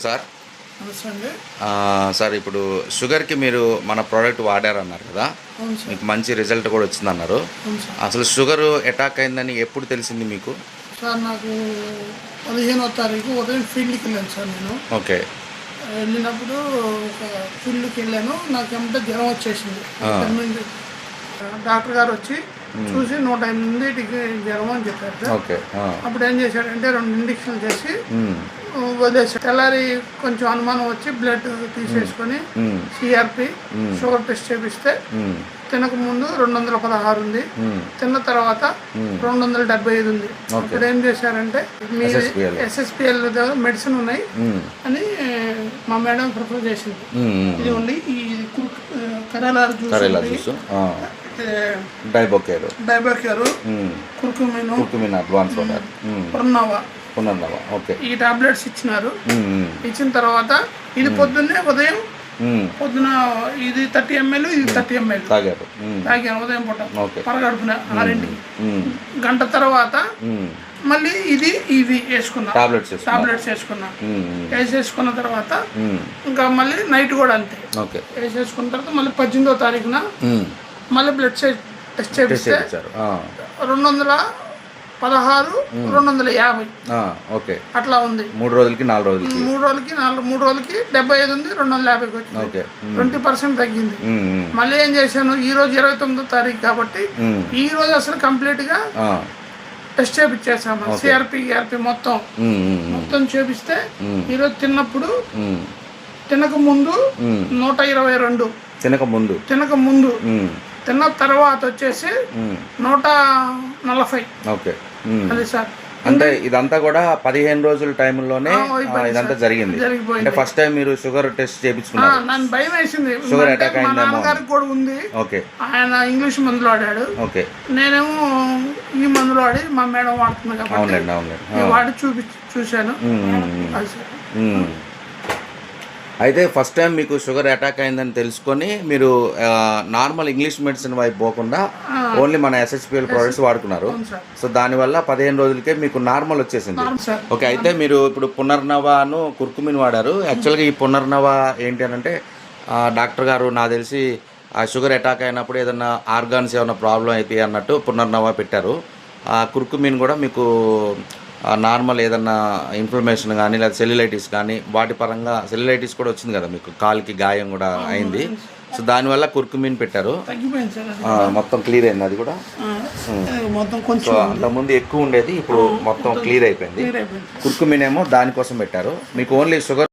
Sir నమస్తే అండి. Sir ఇప్పుడు షుగర్కి మీరు మన ప్రోడక్ట్ వాడారన్నారు కదా, అవును సార్. మీకు మంచి రిజల్ట్ కూడా వచ్చిందన్నారు. అవును సార్. అసలు షుగర్ అటాక్ అయిందని ఎప్పుడు తెలిసింది మీకు? సార్ నాకు 15వ తారీఖు ఉదయం ఫీల్డ్కి వెళ్ళాను సార్. నేను ఓకే. వెళ్ళినప్పుడు ఒక ఫీల్డ్కి వెళ్ళాను. నాకు ఏమంటే జ్వరం వచ్చేసింది. డాక్టర్ గారు వచ్చి చూసి 108 జ్వరం అని చెప్పారు సార్. ఓకే. అప్పుడు ఏం చేశాడంటే 2 ఇంజక్షన్లు చేసి వదిలేసాడు. తెల్లారి కొంచెం అనుమానం వచ్చి బ్లడ్ తీసేసుకొని సిఆర్పి షుగర్ టెస్ట్ చేపిస్తే తినక ముందు 216 ఉంది, తిన్న తర్వాత 275 ఉంది. ఇప్పుడు ఏం చేశారంటే మీ ఎస్ఎస్పిఎల్ మెడిసిన్ ఉన్నాయి అని మా మేడం ప్రపోజ్ చేసింది. ఇది ఉండి ఈ కరేలార్ జ్యూస్, డైబోకేరు, కుర్కుమిన్ అడ్వాన్స్ పునర్నవ ఈ టాబ్లెట్స్ ఇచ్చినారు. ఇచ్చిన తర్వాత ఇది ఉదయం పొద్దున ఇది 30 ml, ఇది 30 ml తాగాను ఉదయం పూట పరగడుపున 6ంటికి. గంట తర్వాత మళ్ళీ ఇది వేసుకున్నా, టాబ్లెట్స్ వేసుకున్నా. వేసేసుకున్న తర్వాత ఇంకా మళ్ళీ నైట్ కూడా అంతే వేసేసుకున్న తర్వాత మళ్ళీ 18వ తారీఖున మళ్ళీ బ్లడ్ టెస్ట్ చేపిస్తే 216, 250 అట్లా ఉంది. 3 రోజులకి 4 రోజులకి 3 రోజులకి 75 ఉంది, 250కి వచ్చింది. 20% తగ్గింది. మళ్ళీ ఏం చేశాను, ఈ రోజు 29వ తారీఖు కాబట్టి ఈ రోజు అసలు కంప్లీట్ గా టెస్ట్ చేపించేసాము. సిఆర్పి మొత్తం చేపిస్తే ఈరోజు తినక ముందు 122, తినక ముందు తిన్న తర్వాత వచ్చేసి 140. అది సార్. అంటే ఇదంతా కూడా 15 రోజుల టైంలోనే ఇదంతా జరిగింది. అంటే ఫస్ట్ టైం మీరు షుగర్ టెస్ట్ చేయించుకున్నారు. నన్ను భయం వేసింది. షుగర్ అటాక్ మా నాన్నగారికి కూడా ఉంది. ఆయన ఇంగ్లీష్ మందులు వాడాడు, నేనేమో ఈ మందులు వాడి మా మేడం వాడుతుంది కాబట్టి వాడి చూశాను. అయితే ఫస్ట్ టైం మీకు షుగర్ అటాక్ అయిందని తెలుసుకొని మీరు నార్మల్ ఇంగ్లీష్ మెడిసిన్ వైపు పోకుండా ఓన్లీ మన ఎస్హెచ్పిఎల్ ప్రోడక్ట్స్ వాడుకున్నారు. సో దానివల్ల 15 రోజులకే మీకు నార్మల్ వచ్చేసింది. ఓకే. అయితే మీరు ఇప్పుడు పునర్నవను కుర్కుమిన్ వాడారు. యాక్చువల్గా ఈ పునర్నవ ఏంటి అని అంటే డాక్టర్ గారు నాకు తెలిసి ఆ షుగర్ అటాక్ అయినప్పుడు ఏదైనా ఆర్గాన్స్ ఏమైనా ప్రాబ్లం అవుతాయి అన్నట్టు పునర్నవ పెట్టారు. కుర్కుమిన్ కూడా మీకు నార్మల్ ఏదన్నా ఇన్ఫ్లమేషన్ కానీ లేదా సెల్యులైటిస్ కానీ వాటి పరంగా సెల్యులైటిస్ కూడా వచ్చింది కదా మీకు, కాలుకి గాయం కూడా అయింది. సో దానివల్ల కుర్కుమిన్ పెట్టారు. మొత్తం క్లియర్ అయింది. అది కూడా సో అంతకుముందు ఎక్కువ ఉండేది, ఇప్పుడు మొత్తం క్లియర్ అయిపోయింది. కుర్కుమిన్ ఏమో దానికోసం పెట్టారు. మీకు ఓన్లీ షుగర్